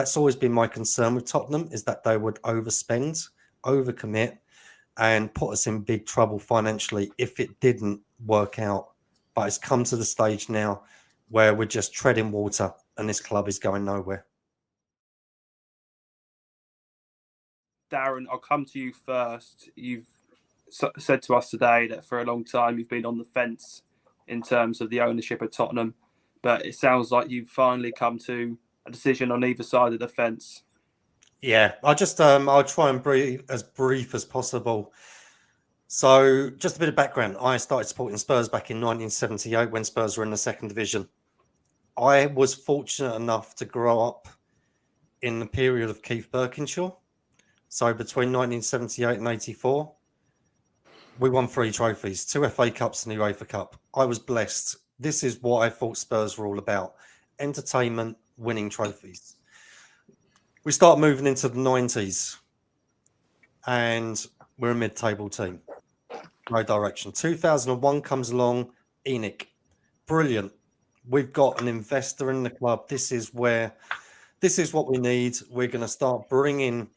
That's always been my concern with Tottenham, is that they would overspend, overcommit, and put us in big trouble financially if it didn't work out. But it's come to the stage now where we're just treading water and this club is going nowhere. Darren, I'll come to you first. You've said to us today that for a long time you've been on the fence in terms of the ownership of Tottenham, but it sounds like you've finally come to a decision on either side of the fence. Yeah, I'll try and be as brief as possible. So just a bit of background. I started supporting Spurs back in 1978 when Spurs were in the second division. I was fortunate enough to grow up in the period of Keith Birkinshaw. So between 1978 and 84, we won 3 trophies, 2 FA Cups and the UEFA Cup. I was blessed. This is what I thought Spurs were all about: entertainment, winning trophies. We start moving into the 90s and we're a mid-table team. No direction. 2001 comes along, ENIC. Brilliant. We've got an investor in the club. This is what we need. We're going to start bringing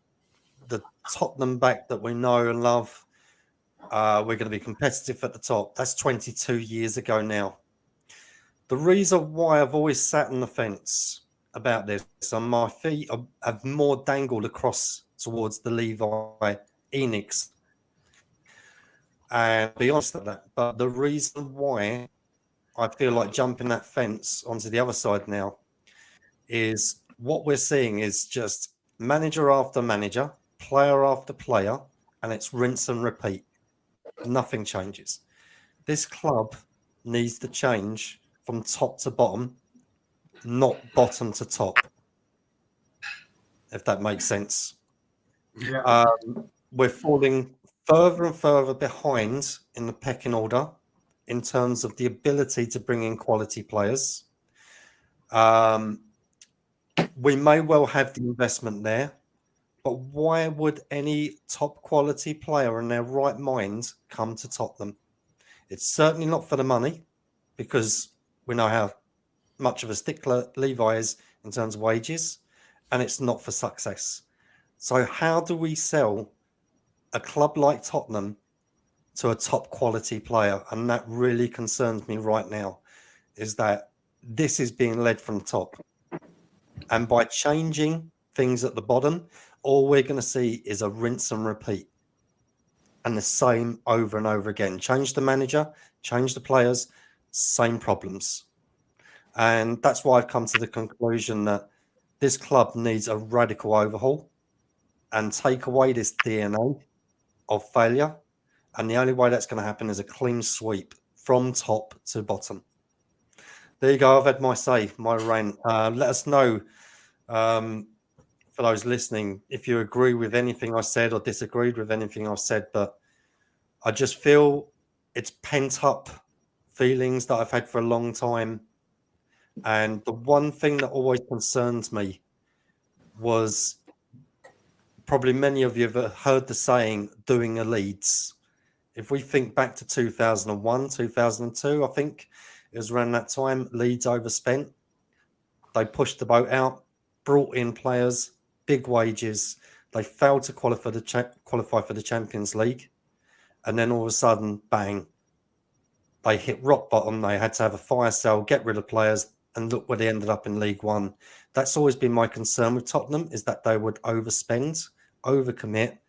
the Tottenham back that we know and love. We're going to be competitive at the top. That's 22 years ago now. The reason why I've always sat on the fence about this, and my feet have more dangled across towards the Levi Enix, and be honest with that. But the reason why I feel like jumping that fence onto the other side now is what we're seeing is just manager after manager, player after player, and it's rinse and repeat. Nothing changes. This club needs to change from top to bottom, not bottom to top, if that makes sense. Yeah. We're falling further and further behind in the pecking order in terms of the ability to bring in quality players. We may well have the investment there, but why would any top quality player in their right mind come to Tottenham? It's certainly not for the money, because we know how much of a stickler Levi is in terms of wages, and it's not for success. So how do we sell a club like Tottenham to a top quality player? And that really concerns me right now, is that this is being led from the top. And by changing things at the bottom, all we're going to see is a rinse and repeat. And the same over and over again. Change the manager, change the players, same problems. And that's why I've come to the conclusion that this club needs a radical overhaul and take away this DNA of failure. And the only way that's going to happen is a clean sweep from top to bottom. There you go. I've had my say, my rant. Let us know, for those listening, if you agree with anything I said or disagreed with anything I said. But I just feel it's pent up feelings that I've had for a long time. And the one thing that always concerns me was, probably many of you have heard the saying, doing a Leeds. If we think back to 2001, 2002, I think it was around that time, Leeds overspent. They pushed the boat out, brought in players, big wages. They failed to qualify for the Champions League. And then all of a sudden, bang, they hit rock bottom. They had to have a fire sale, get rid of players, and look where they ended up in League One. That's always been my concern with Tottenham, is that they would overspend, overcommit,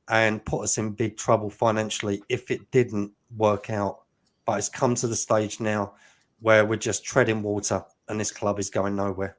and put us in big trouble financially if it didn't work out. But it's come to the stage now where we're just treading water and this club is going nowhere.